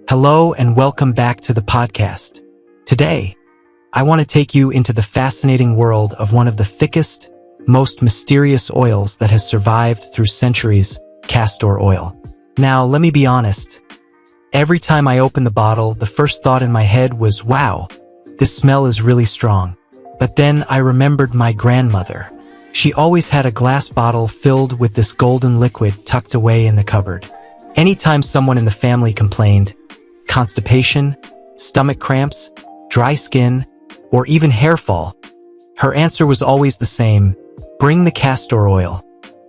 Hello and welcome back to the podcast. Today, I want to take you into the fascinating world of one of the thickest, most mysterious oils that has survived through centuries, castor oil. Now, let me be honest. Every time I opened the bottle, the first thought in my head was, wow, this smell is really strong. But then I remembered my grandmother. She always had a glass bottle filled with this golden liquid tucked away in the cupboard. Anytime someone in the family complained, constipation, stomach cramps, dry skin, or even hair fall, her answer was always the same: bring the castor oil.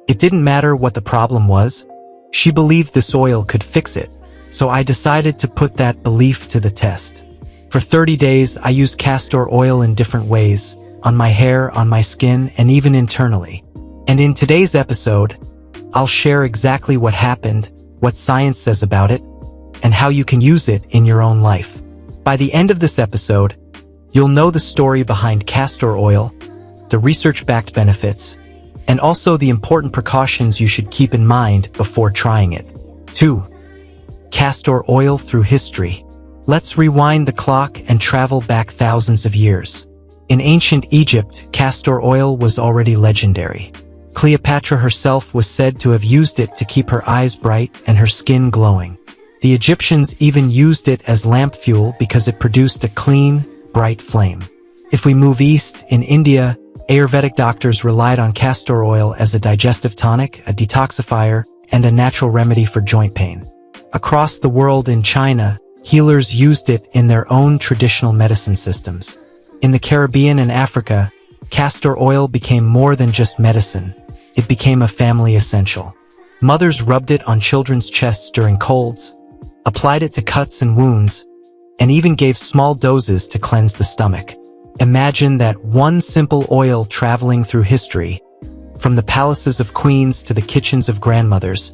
It didn't matter what the problem was. She believed this oil could fix it. So I decided to put that belief to the test. For 30 days, I used castor oil in different ways, on my hair, on my skin, and even internally. And in today's episode, I'll share exactly what happened, what science says about it, and how you can use it in your own life. By the end of this episode, you'll know the story behind castor oil, the research-backed benefits, and also the important precautions you should keep in mind before trying it. 2. Castor oil through history. Let's rewind the clock and travel back thousands of years. In ancient Egypt, castor oil was already legendary. Cleopatra herself was said to have used it to keep her eyes bright and her skin glowing. The Egyptians even used it as lamp fuel because it produced a clean, bright flame. If we move east, in India, Ayurvedic doctors relied on castor oil as a digestive tonic, a detoxifier, and a natural remedy for joint pain. Across the world in China, healers used it in their own traditional medicine systems. In the Caribbean and Africa, castor oil became more than just medicine. It became a family essential. Mothers rubbed it on children's chests during colds, applied it to cuts and wounds, and even gave small doses to cleanse the stomach. Imagine that one simple oil traveling through history, from the palaces of queens to the kitchens of grandmothers,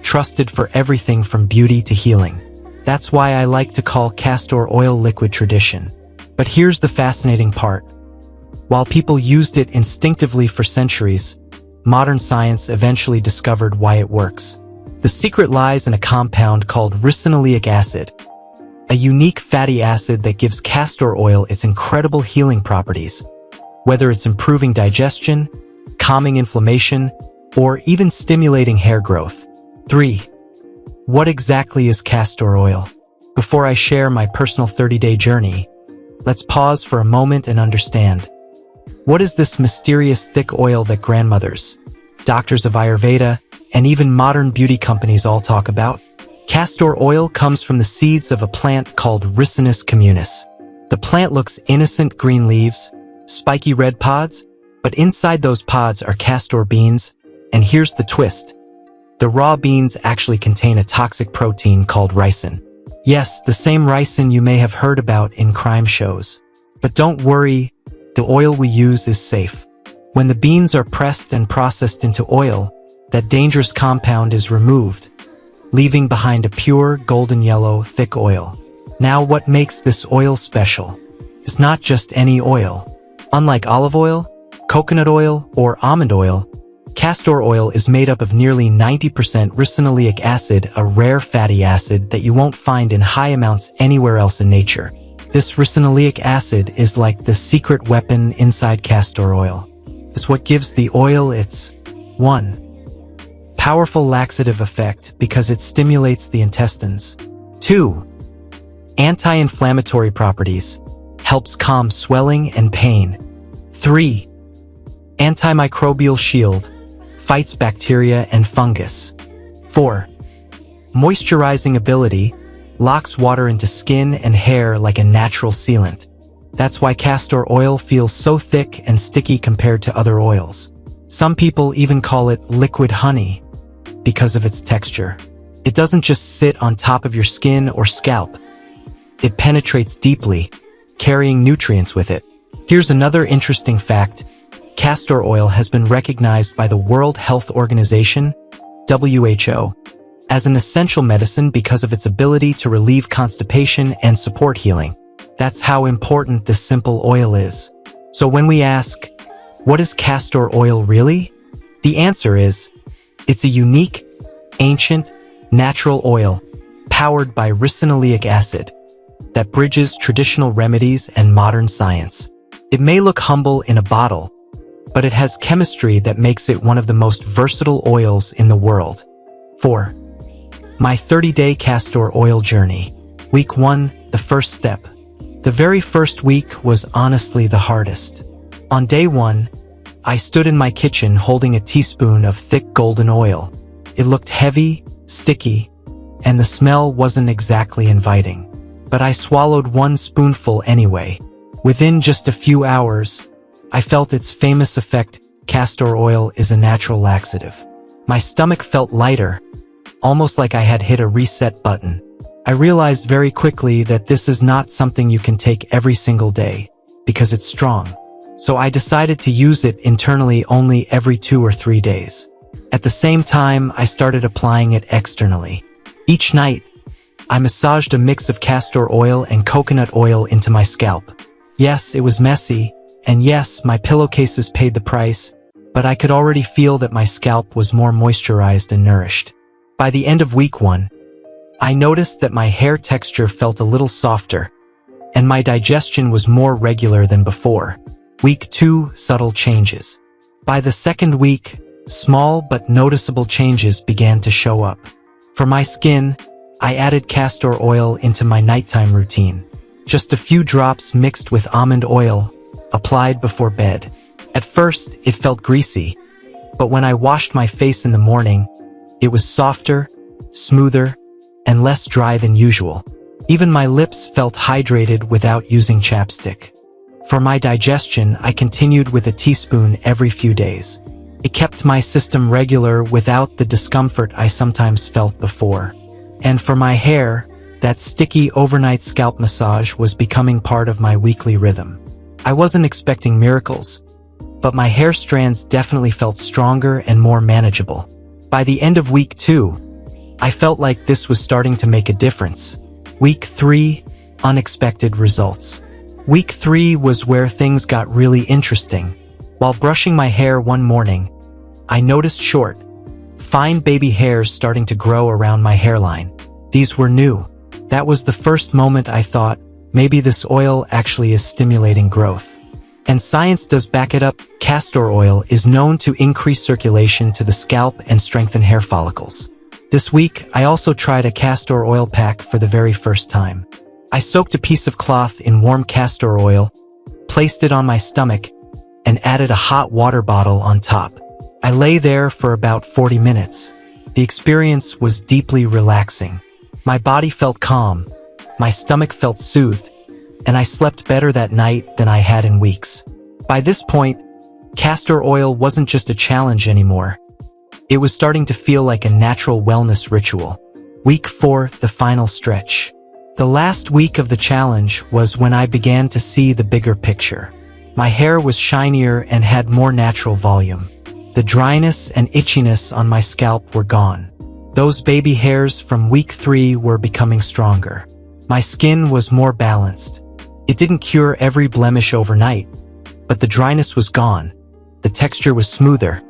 trusted for everything from beauty to healing. That's why I like to call castor oil liquid tradition. But here's the fascinating part. While people used it instinctively for centuries, modern science eventually discovered why it works. The secret lies in a compound called ricinoleic acid, a unique fatty acid that gives castor oil its incredible healing properties, whether it's improving digestion, calming inflammation, or even stimulating hair growth. 3. What exactly is castor oil? Before I share my personal 30-day journey, let's pause for a moment and understand. What is this mysterious thick oil that grandmothers, doctors of Ayurveda, and even modern beauty companies all talk about? Castor oil comes from the seeds of a plant called Ricinus communis. The plant looks innocent green leaves, spiky red pods, but inside those pods are castor beans, and here's the twist. The raw beans actually contain a toxic protein called ricin. Yes, the same ricin you may have heard about in crime shows. But don't worry, the oil we use is safe. When the beans are pressed and processed into oil, that dangerous compound is removed, leaving behind a pure golden yellow thick oil. Now, what makes this oil special? It's not just any oil. Unlike olive oil, coconut oil, or almond oil, castor oil is made up of nearly 90% ricinoleic acid, a rare fatty acid that you won't find in high amounts anywhere else in nature. This ricinoleic acid is like the secret weapon inside castor oil. It's what gives the oil its 1. Powerful laxative effect because it stimulates the intestines. 2. Anti-inflammatory properties, helps calm swelling and pain. 3. Antimicrobial shield, fights bacteria and fungus. 4. Moisturizing ability, locks water into skin and hair like a natural sealant. That's why castor oil feels so thick and sticky compared to other oils. Some people even call it liquid honey because of its texture. It doesn't just sit on top of your skin or scalp. It penetrates deeply, carrying nutrients with it. Here's another interesting fact. Castor oil has been recognized by the World Health Organization, WHO, as an essential medicine because of its ability to relieve constipation and support healing. That's how important this simple oil is. So when we ask, what is castor oil really? The answer is, it's a unique, ancient, natural oil, powered by ricinoleic acid that bridges traditional remedies and modern science. It may look humble in a bottle, but it has chemistry that makes it one of the most versatile oils in the world. 4. My 30-day castor oil journey. Week 1, the first step. The very first week was honestly the hardest. On day 1, I stood in my kitchen holding a teaspoon of thick golden oil. It looked heavy, sticky, and the smell wasn't exactly inviting. But I swallowed one spoonful anyway. Within just a few hours, I felt its famous effect. Castor oil is a natural laxative. My stomach felt lighter, almost like I had hit a reset button. I realized very quickly that this is not something you can take every single day, because it's strong. So I decided to use it internally only every 2 or 3 days. At the same time, I started applying it externally. Each night, I massaged a mix of castor oil and coconut oil into my scalp. Yes, it was messy, and yes, my pillowcases paid the price, but I could already feel that my scalp was more moisturized and nourished. By the end of week 1, I noticed that my hair texture felt a little softer, and my digestion was more regular than before. Week 2, subtle changes. By the second week, small but noticeable changes began to show up. For my skin, I added castor oil into my nighttime routine. Just a few drops mixed with almond oil, applied before bed. At first, it felt greasy, but when I washed my face in the morning, it was softer, smoother, and less dry than usual. Even my lips felt hydrated without using chapstick. For my digestion, I continued with a teaspoon every few days. It kept my system regular without the discomfort I sometimes felt before. And for my hair, that sticky overnight scalp massage was becoming part of my weekly rhythm. I wasn't expecting miracles, but my hair strands definitely felt stronger and more manageable. By the end of week 2, I felt like this was starting to make a difference. Week 3, unexpected results. Week 3 was where things got really interesting. While brushing my hair one morning, I noticed short, fine baby hairs starting to grow around my hairline. These were new. That was the first moment I thought, maybe this oil actually is stimulating growth. And science does back it up. Castor oil is known to increase circulation to the scalp and strengthen hair follicles. This week, I also tried a castor oil pack for the very first time. I soaked a piece of cloth in warm castor oil, placed it on my stomach, and added a hot water bottle on top. I lay there for about 40 minutes. The experience was deeply relaxing. My body felt calm, my stomach felt soothed, and I slept better that night than I had in weeks. By this point, castor oil wasn't just a challenge anymore. It was starting to feel like a natural wellness ritual. Week 4, the final stretch. The last week of the challenge was when I began to see the bigger picture. My hair was shinier and had more natural volume. The dryness and itchiness on my scalp were gone. Those baby hairs from week 3 were becoming stronger. My skin was more balanced. It didn't cure every blemish overnight, but the dryness was gone, the texture was smoother,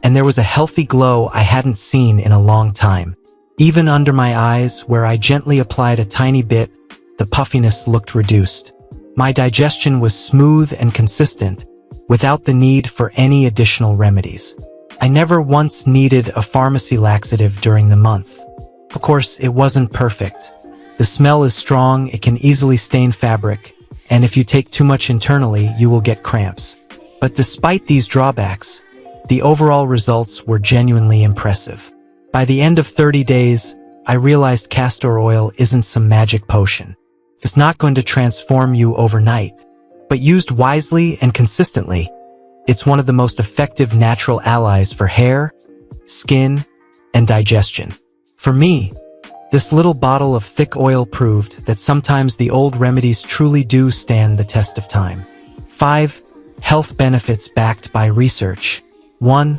and there was a healthy glow I hadn't seen in a long time. Even under my eyes, where I gently applied a tiny bit, the puffiness looked reduced. My digestion was smooth and consistent, without the need for any additional remedies. I never once needed a pharmacy laxative during the month. Of course, it wasn't perfect. The smell is strong, it can easily stain fabric, and if you take too much internally, you will get cramps. But despite these drawbacks, the overall results were genuinely impressive. By the end of 30 days, I realized castor oil isn't some magic potion. It's not going to transform you overnight, but used wisely and consistently, it's one of the most effective natural allies for hair, skin, and digestion. For me, this little bottle of thick oil proved that sometimes the old remedies truly do stand the test of time. 5. Health benefits backed by research. 1.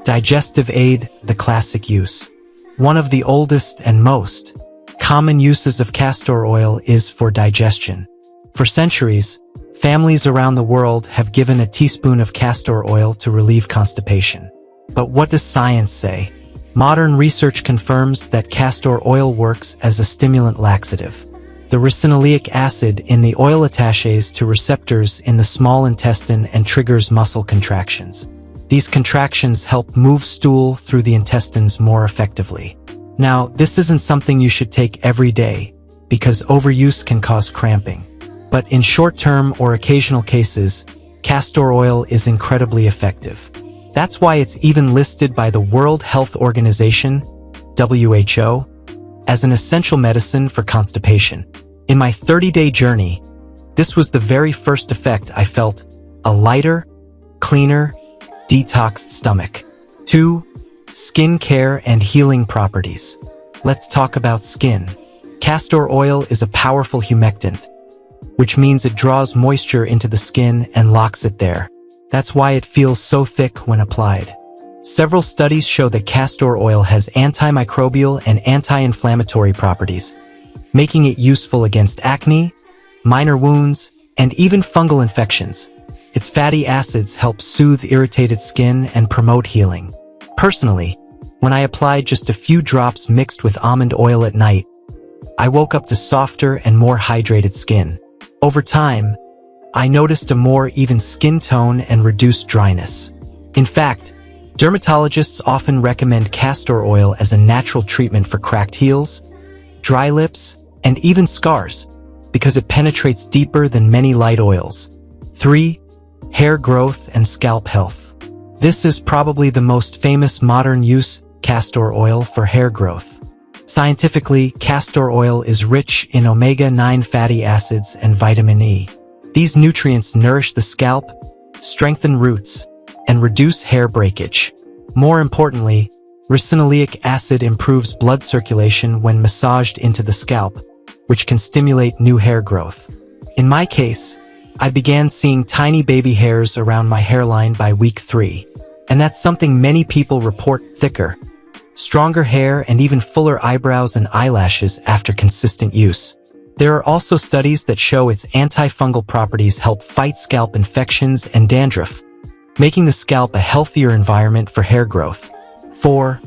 Digestive aid, the classic use. One of the oldest and most common uses of castor oil is for digestion. For centuries, families around the world have given a teaspoon of castor oil to relieve constipation. But what does science say? Modern research confirms that castor oil works as a stimulant laxative. The ricinoleic acid in the oil attaches to receptors in the small intestine and triggers muscle contractions. These contractions help move stool through the intestines more effectively. Now, this isn't something you should take every day, because overuse can cause cramping. But in short-term or occasional cases, castor oil is incredibly effective. That's why it's even listed by the World Health Organization, WHO, as an essential medicine for constipation. In my 30-day journey, this was the very first effect I felt: a lighter, cleaner, detoxed stomach. 2. Skin care and healing properties. Let's talk about skin. Castor oil is a powerful humectant, which means it draws moisture into the skin and locks it there. That's why it feels so thick when applied. Several studies show that castor oil has antimicrobial and anti-inflammatory properties, making it useful against acne, minor wounds, and even fungal infections. Its fatty acids help soothe irritated skin and promote healing. Personally, when I applied just a few drops mixed with almond oil at night, I woke up to softer and more hydrated skin. Over time, I noticed a more even skin tone and reduced dryness. In fact, dermatologists often recommend castor oil as a natural treatment for cracked heels, dry lips, and even scars, because it penetrates deeper than many light oils. 3. Hair growth and scalp health. This is probably the most famous modern use: castor oil for hair growth. Scientifically, castor oil is rich in omega-9 fatty acids and vitamin E. These nutrients nourish the scalp, strengthen roots, and reduce hair breakage. More importantly, ricinoleic acid improves blood circulation when massaged into the scalp, which can stimulate new hair growth. In my case, I began seeing tiny baby hairs around my hairline by week 3, and that's something many people report: thicker, stronger hair, and even fuller eyebrows and eyelashes after consistent use. There are also studies that show its antifungal properties help fight scalp infections and dandruff, making the scalp a healthier environment for hair growth. 4.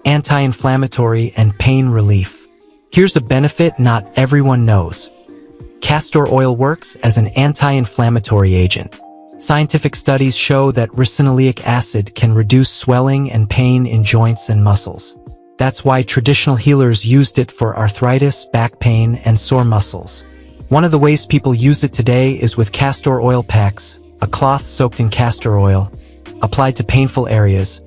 Anti-inflammatory and pain relief. Here's a benefit not everyone knows. Castor oil works as an anti-inflammatory agent. Scientific studies show that ricinoleic acid can reduce swelling and pain in joints and muscles. That's why traditional healers used it for arthritis, back pain, and sore muscles. One of the ways people use it today is with castor oil packs, a cloth soaked in castor oil, applied to painful areas,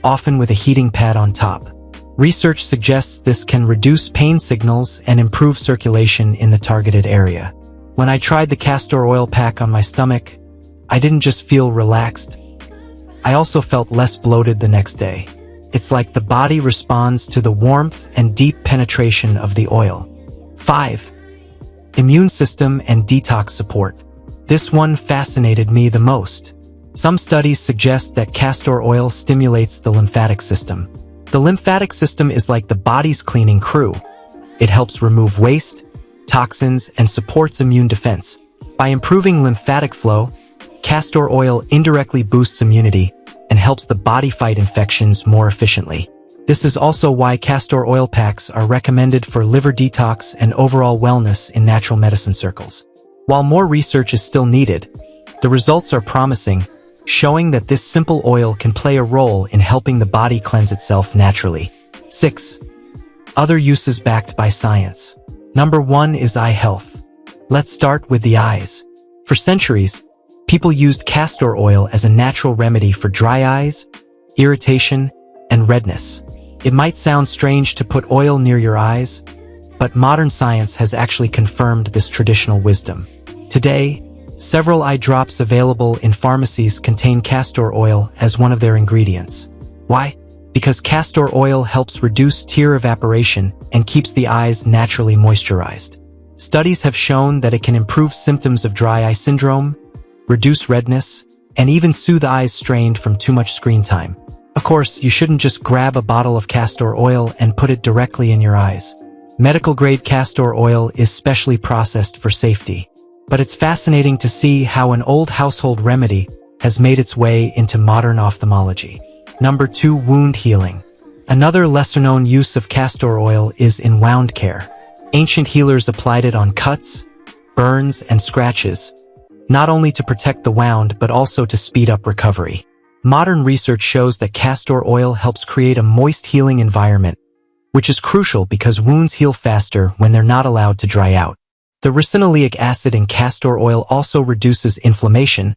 often with a heating pad on top. Research suggests this can reduce pain signals and improve circulation in the targeted area. When I tried the castor oil pack on my stomach, I didn't just feel relaxed, I also felt less bloated the next day. It's like the body responds to the warmth and deep penetration of the oil. 5. Immune system and detox support. This one fascinated me the most. Some studies suggest that castor oil stimulates the lymphatic system. The lymphatic system is like the body's cleaning crew. It helps remove waste, toxins, and supports immune defense. By improving lymphatic flow, castor oil indirectly boosts immunity and helps the body fight infections more efficiently. This is also why castor oil packs are recommended for liver detox and overall wellness in natural medicine circles. While more research is still needed, the results are promising, showing that this simple oil can play a role in helping the body cleanse itself naturally. 6. Other uses backed by science. Number 1 is eye health. Let's start with the eyes. For centuries, people used castor oil as a natural remedy for dry eyes, irritation, and redness. It might sound strange to put oil near your eyes, but modern science has actually confirmed this traditional wisdom. Today, several eye drops available in pharmacies contain castor oil as one of their ingredients. Why? Because castor oil helps reduce tear evaporation and keeps the eyes naturally moisturized. Studies have shown that it can improve symptoms of dry eye syndrome, reduce redness, and even soothe eyes strained from too much screen time. Of course, you shouldn't just grab a bottle of castor oil and put it directly in your eyes. Medical-grade castor oil is specially processed for safety. But it's fascinating to see how an old household remedy has made its way into modern ophthalmology. Number 2, wound healing. Another lesser-known use of castor oil is in wound care. Ancient healers applied it on cuts, burns, and scratches, not only to protect the wound but also to speed up recovery. Modern research shows that castor oil helps create a moist healing environment, which is crucial because wounds heal faster when they're not allowed to dry out. The ricinoleic acid in castor oil also reduces inflammation,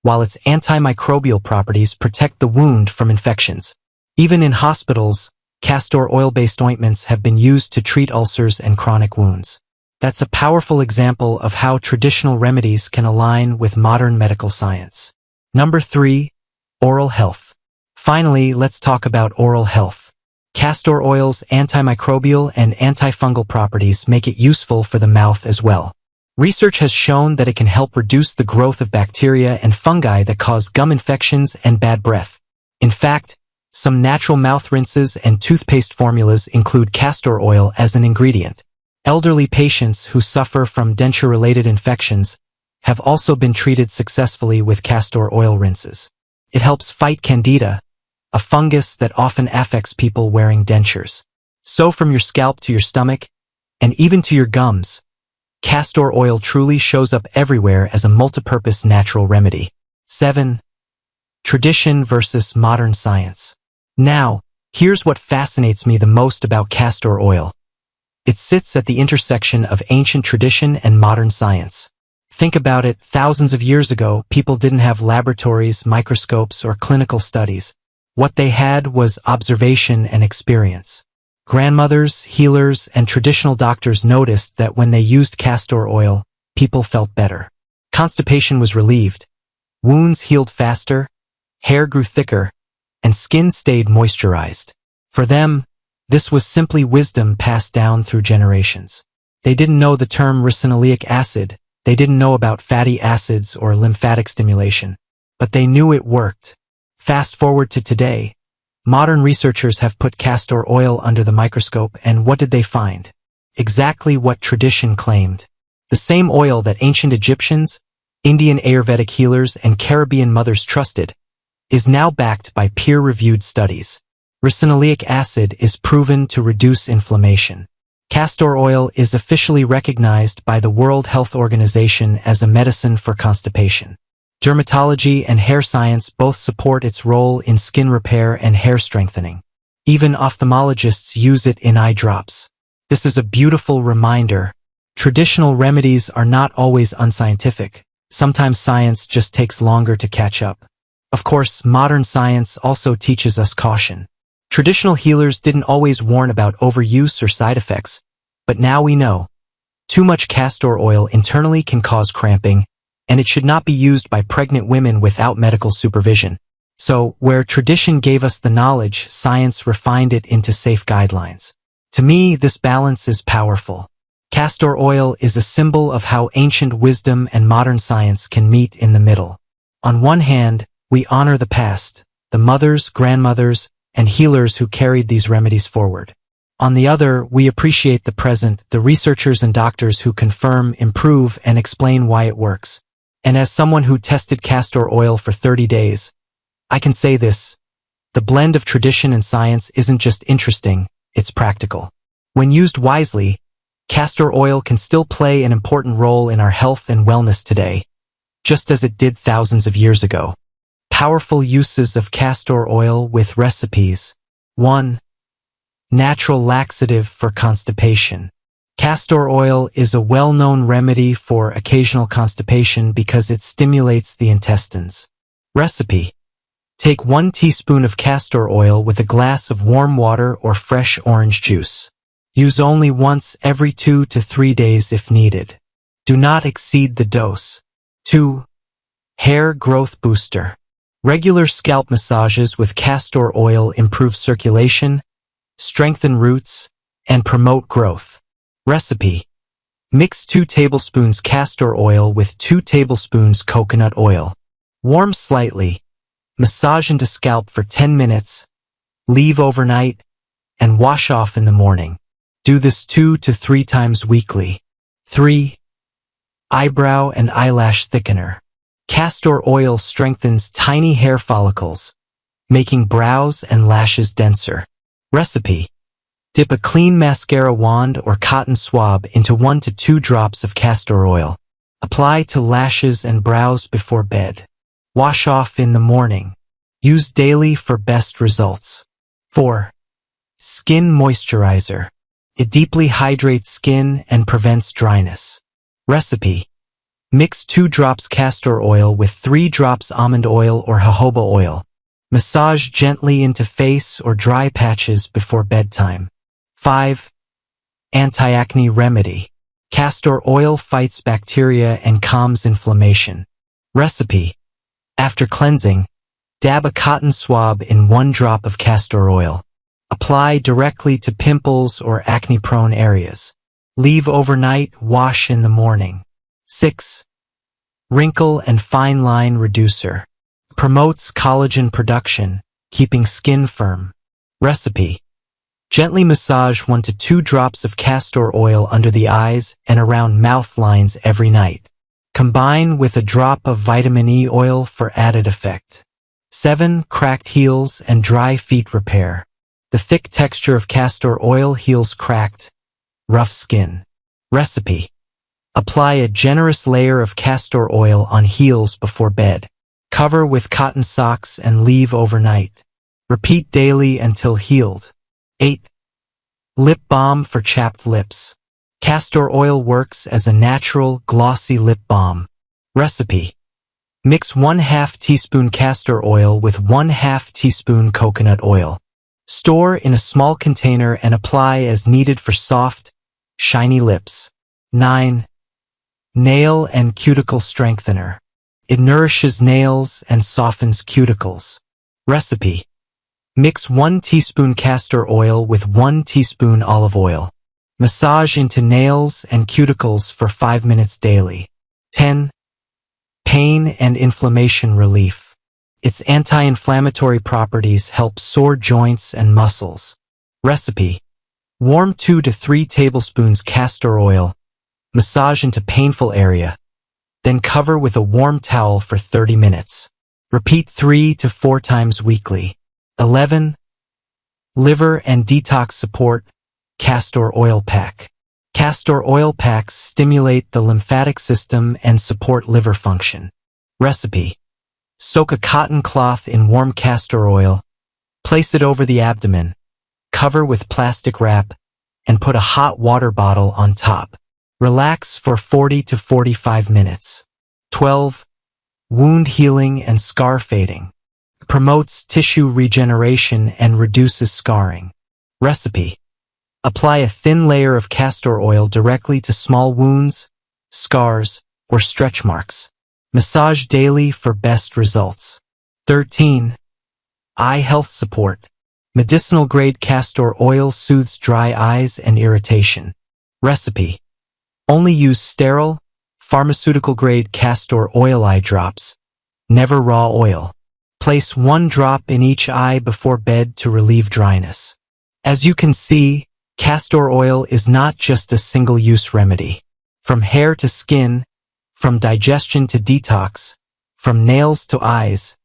while its antimicrobial properties protect the wound from infections. Even in hospitals, castor oil-based ointments have been used to treat ulcers and chronic wounds. That's a powerful example of how traditional remedies can align with modern medical science. Number 3. Oral health. Finally, let's talk about oral health. Castor oil's antimicrobial and antifungal properties make it useful for the mouth as well. Research has shown that it can help reduce the growth of bacteria and fungi that cause gum infections and bad breath. In fact, some natural mouth rinses and toothpaste formulas include castor oil as an ingredient. Elderly patients who suffer from denture-related infections have also been treated successfully with castor oil rinses. It helps fight candida, a fungus that often affects people wearing dentures. So from your scalp to your stomach, and even to your gums, castor oil truly shows up everywhere as a multipurpose natural remedy. 7. Tradition versus modern science. Now, here's what fascinates me the most about castor oil. It sits at the intersection of ancient tradition and modern science. Think about it, thousands of years ago, people didn't have laboratories, microscopes, or clinical studies. What they had was observation and experience. Grandmothers, healers, and traditional doctors noticed that when they used castor oil, people felt better. Constipation was relieved, wounds healed faster, hair grew thicker, and skin stayed moisturized. For them, this was simply wisdom passed down through generations. They didn't know the term ricinoleic acid, they didn't know about fatty acids or lymphatic stimulation, but they knew it worked. Fast forward to today, modern researchers have put castor oil under the microscope, and what did they find? Exactly what tradition claimed. The same oil that ancient Egyptians, Indian Ayurvedic healers, and Caribbean mothers trusted, is now backed by peer-reviewed studies. Ricinoleic acid is proven to reduce inflammation. Castor oil is officially recognized by the World Health Organization as a medicine for constipation. Dermatology and hair science both support its role in skin repair and hair strengthening. Even ophthalmologists use it in eye drops. This is a beautiful reminder. Traditional remedies are not always unscientific. Sometimes science just takes longer to catch up. Of course, modern science also teaches us caution. Traditional healers didn't always warn about overuse or side effects, but now we know. Too much castor oil internally can cause cramping, and it should not be used by pregnant women without medical supervision. So, where tradition gave us the knowledge, science refined it into safe guidelines. To me, this balance is powerful. Castor oil is a symbol of how ancient wisdom and modern science can meet in the middle. On one hand, we honor the past, the mothers, grandmothers, and healers who carried these remedies forward. On the other, we appreciate the present, the researchers and doctors who confirm, improve, and explain why it works. And as someone who tested castor oil for 30 days, I can say this: the blend of tradition and science isn't just interesting, it's practical. When used wisely, castor oil can still play an important role in our health and wellness today, just as it did thousands of years ago. Powerful uses of castor oil with recipes. 1. Natural laxative for constipation. Castor oil is a well-known remedy for occasional constipation because it stimulates the intestines. Recipe: take 1 teaspoon of castor oil with a glass of warm water or fresh orange juice. Use only once every 2 to 3 days if needed. Do not exceed the dose. 2. Hair growth booster. Regular scalp massages with castor oil improve circulation, strengthen roots, and promote growth. Recipe: mix 2 tablespoons castor oil with 2 tablespoons coconut oil. Warm slightly, massage into scalp for 10 minutes, leave overnight, and wash off in the morning. Do this 2 to 3 times weekly. 3. Eyebrow and eyelash thickener. Castor oil strengthens tiny hair follicles, making brows and lashes denser. Recipe: dip a clean mascara wand or cotton swab into 1 to 2 drops of castor oil. Apply to lashes and brows before bed. Wash off in the morning. Use daily for best results. 4. Skin moisturizer. It deeply hydrates skin and prevents dryness. Recipe: mix 2 drops castor oil with 3 drops almond oil or jojoba oil. Massage gently into face or dry patches before bedtime. 5. Anti-acne remedy. Castor oil fights bacteria and calms inflammation. Recipe: after cleansing, dab a cotton swab in 1 drop of castor oil. Apply directly to pimples or acne-prone areas. Leave overnight, wash in the morning. 6. Wrinkle and fine line reducer. Promotes collagen production, keeping skin firm. Recipe: gently massage 1 to 2 drops of castor oil under the eyes and around mouth lines every night. Combine with a drop of vitamin E oil for added effect. 7. Cracked heels and dry feet repair. The thick texture of castor oil heals cracked, rough skin. Recipe: apply a generous layer of castor oil on heels before bed. Cover with cotton socks and leave overnight. Repeat daily until healed. 8. Lip balm for chapped lips. Castor oil works as a natural, glossy lip balm. Recipe: mix 1/2 teaspoon castor oil with 1/2 teaspoon coconut oil. Store in a small container and apply as needed for soft, shiny lips. 9. Nail and cuticle strengthener. It nourishes nails and softens cuticles. Recipe: mix 1 teaspoon castor oil with 1 teaspoon olive oil. Massage into nails and cuticles for 5 minutes daily. 10. Pain and inflammation relief. Its anti-inflammatory properties help sore joints and muscles. Recipe: warm 2 to 3 tablespoons castor oil. Massage into painful area. Then cover with a warm towel for 30 minutes. Repeat 3 to 4 times weekly. 11. Liver and detox support. Castor oil pack. Castor oil packs stimulate the lymphatic system and support liver function. Recipe: soak a cotton cloth in warm castor oil, place it over the abdomen, cover with plastic wrap, and put a hot water bottle on top. Relax for 40 to 45 minutes. 12. Wound healing and scar fading. Promotes tissue regeneration and reduces scarring. Recipe: apply a thin layer of castor oil directly to small wounds, scars, or stretch marks. Massage daily for best results. 13. Eye health support. Medicinal-grade castor oil soothes dry eyes and irritation. Recipe: only use sterile, pharmaceutical-grade castor oil eye drops, never raw oil. Place 1 drop in each eye before bed to relieve dryness. As you can see, castor oil is not just a single-use remedy. From hair to skin, from digestion to detox, from nails to eyes,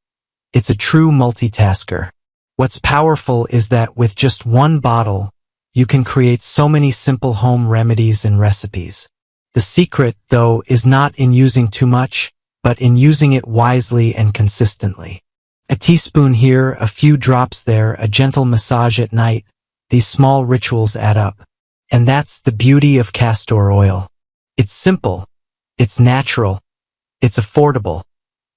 it's a true multitasker. What's powerful is that with just 1 bottle, you can create so many simple home remedies and recipes. The secret, though, is not in using too much, but in using it wisely and consistently. A teaspoon here, a few drops there, a gentle massage at night. These small rituals add up. And that's the beauty of castor oil. It's simple, it's natural, it's affordable,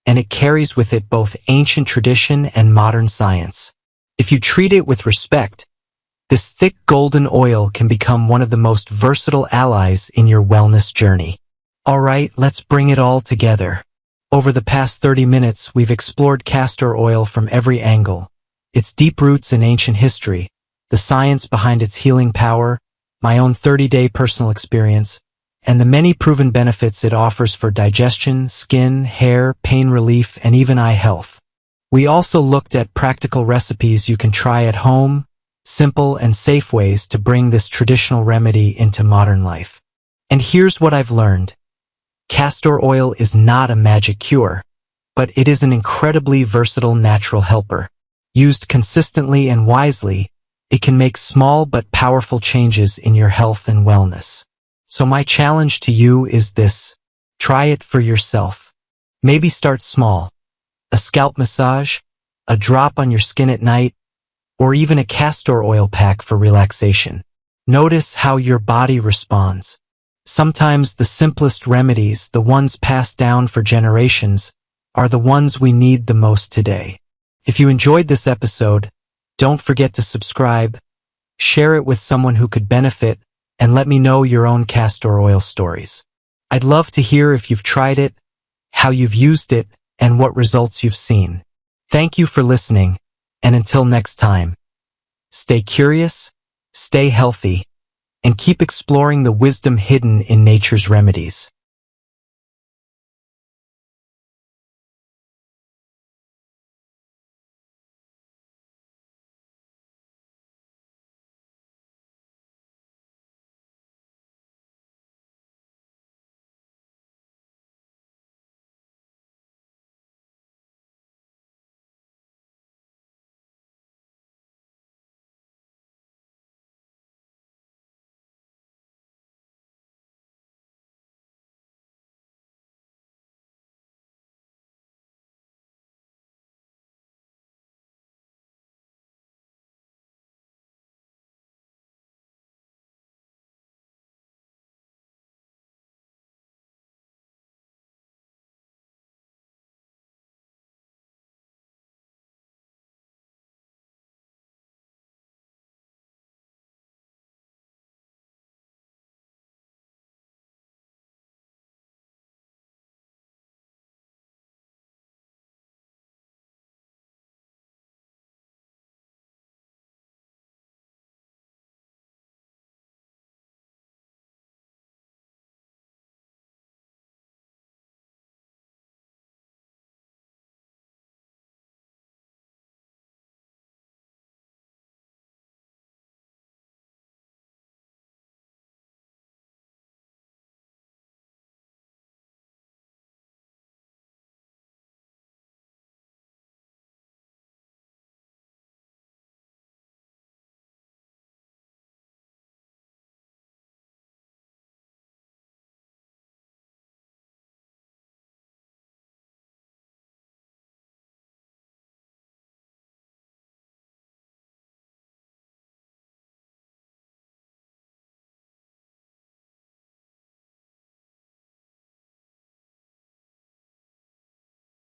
and it carries with it both ancient tradition and modern science. If you treat it with respect, this thick golden oil can become one of the most versatile allies in your wellness journey. All right, let's bring it all together. Over the past 30 minutes, we've explored castor oil from every angle. Its deep roots in ancient history, the science behind its healing power, my own 30-day personal experience, and the many proven benefits it offers for digestion, skin, hair, pain relief, and even eye health. We also looked at practical recipes you can try at home, simple and safe ways to bring this traditional remedy into modern life. And here's what I've learned. Castor oil is not a magic cure, but it is an incredibly versatile natural helper. Used consistently and wisely, it can make small but powerful changes in your health and wellness. So my challenge to you is this: try it for yourself. Maybe start small. A scalp massage, a drop on your skin at night, or even a castor oil pack for relaxation. Notice how your body responds. Sometimes the simplest remedies, the ones passed down for generations, are the ones we need the most today. If you enjoyed this episode, don't forget to subscribe, share it with someone who could benefit, and let me know your own castor oil stories. I'd love to hear if you've tried it, how you've used it, and what results you've seen. Thank you for listening, and until next time, stay curious, stay healthy, and keep exploring the wisdom hidden in nature's remedies.